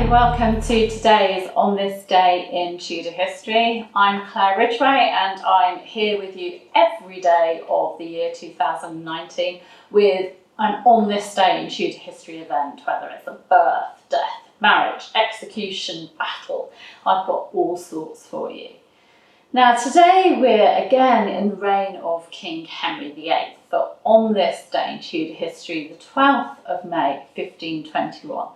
welcome to today's On This Day in Tudor History. I'm Claire Ridgway and I'm here with you every day of the year 2019 with an On This Day in Tudor History event, whether it's a birth, death, marriage, execution, battle. I've got all sorts for you. Now today we're again in the reign of King Henry VIII, but on this day in Tudor history, the 12th of May 1521,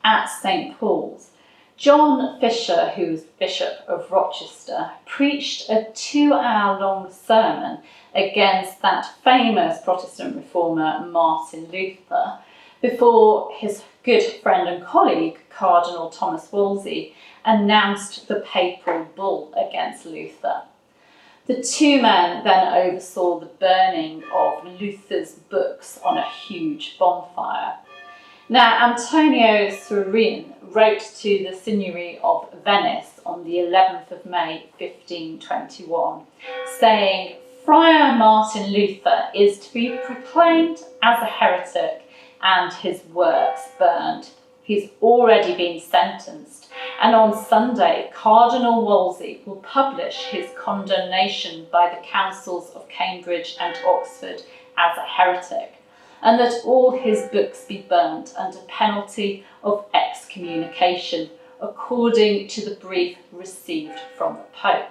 at St Paul's, John Fisher, who was Bishop of Rochester, preached a 2-hour-long sermon against that famous Protestant reformer Martin Luther before his good friend and colleague Cardinal Wolsey announced the papal bull against Luther. The two men then oversaw the burning of Luther's books on a huge bonfire. Now, Antonio Surin wrote to the Signory of Venice on the 11th of May 1521, saying, "Friar Martin Luther is to be proclaimed as a heretic and his works burned. He's already been sentenced, and on Sunday Cardinal Wolsey will publish his condemnation by the councils of Cambridge and Oxford as a heretic, and that all his books be burnt under penalty of excommunication, according to the brief received from the Pope."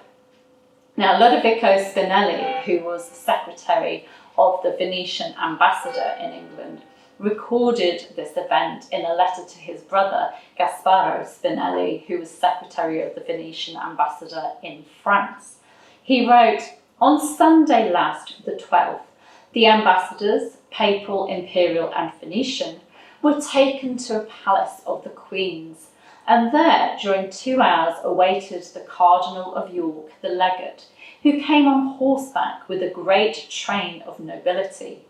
Now, Lodovico Spinelli, who was secretary of the Venetian ambassador in England, recorded this event in a letter to his brother Gasparo Spinelli, who was secretary of the Venetian ambassador in France. He wrote, "On Sunday last, the 12th, the ambassadors, papal, imperial and Venetian, were taken to a palace of the Queen's, and there during 2 hours awaited the Cardinal of York, the legate, who came on horseback with a great train of nobility.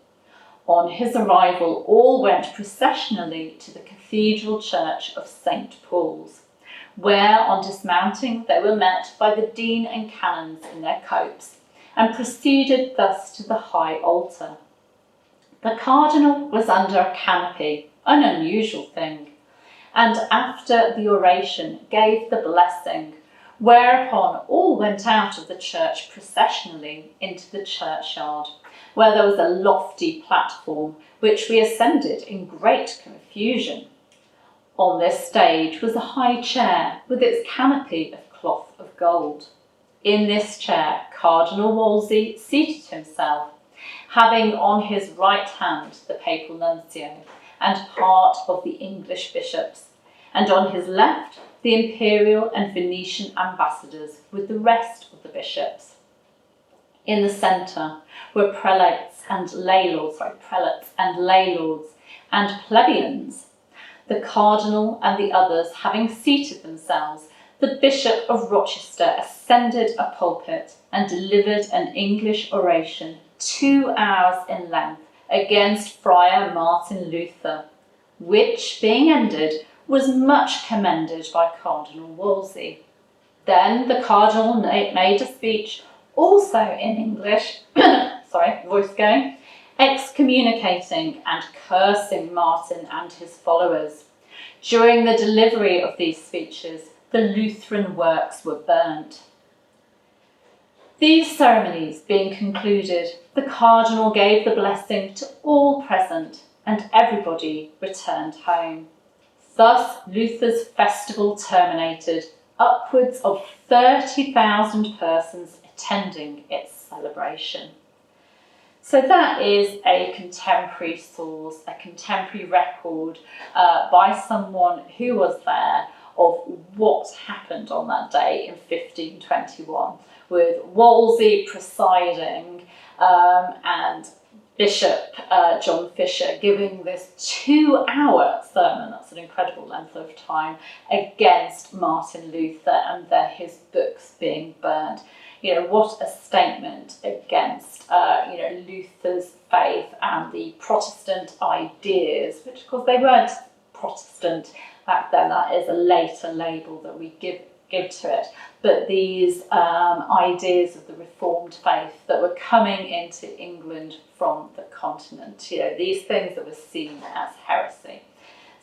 On his arrival, all went processionally to the Cathedral Church of St Paul's, where on dismounting they were met by the Dean and Canons in their copes, and proceeded thus to the high altar. The Cardinal was under a canopy, an unusual thing, and after the oration gave the blessing, whereupon all went out of the church processionally into the churchyard, where there was a lofty platform, which we ascended in great confusion. On this stage was a high chair with its canopy of cloth of gold. In this chair Cardinal Wolsey seated himself, having on his right hand the papal nuncio and part of the English bishops, and on his left the imperial and Venetian ambassadors with the rest of the bishops. In the centre were prelates and lay lords and plebeians. The cardinal and the others having seated themselves, the Bishop of Rochester ascended a pulpit and delivered an English oration 2 hours in length against Friar Martin Luther, which, being ended, was much commended by Cardinal Wolsey. Then the Cardinal made a speech, also in English, excommunicating and cursing Martin and his followers. During the delivery of these speeches, the Lutheran works were burnt. These ceremonies being concluded, the Cardinal gave the blessing to all present, and everybody returned home. Thus Luther's festival terminated, upwards of 30,000 persons attending its celebration. So that is a contemporary source, a contemporary record by someone who was there of what happened on that day in 1521, with Wolsey presiding and Bishop John Fisher giving this 2-hour sermon, that's an incredible length of time, against Martin Luther, and then his books being burned. What a statement against Luther's faith and the Protestant ideas, which of course they weren't Protestant back then. That is a later label that we give to it. But these ideas of the Reformed faith that were coming into England from the continent, these things that were seen as heresy.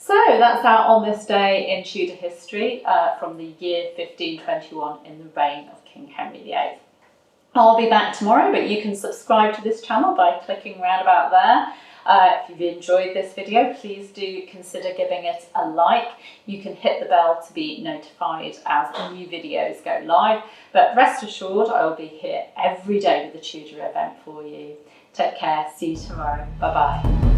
So that's our On This Day in Tudor History from the year 1521 in the reign of King Henry VIII. I'll be back tomorrow, but you can subscribe to this channel by clicking around about there. If you've enjoyed this video, please do consider giving it a like. You can hit the bell to be notified as new videos go live. But rest assured, I will be here every day with a Tudor event for you. Take care. See you tomorrow. Bye-bye.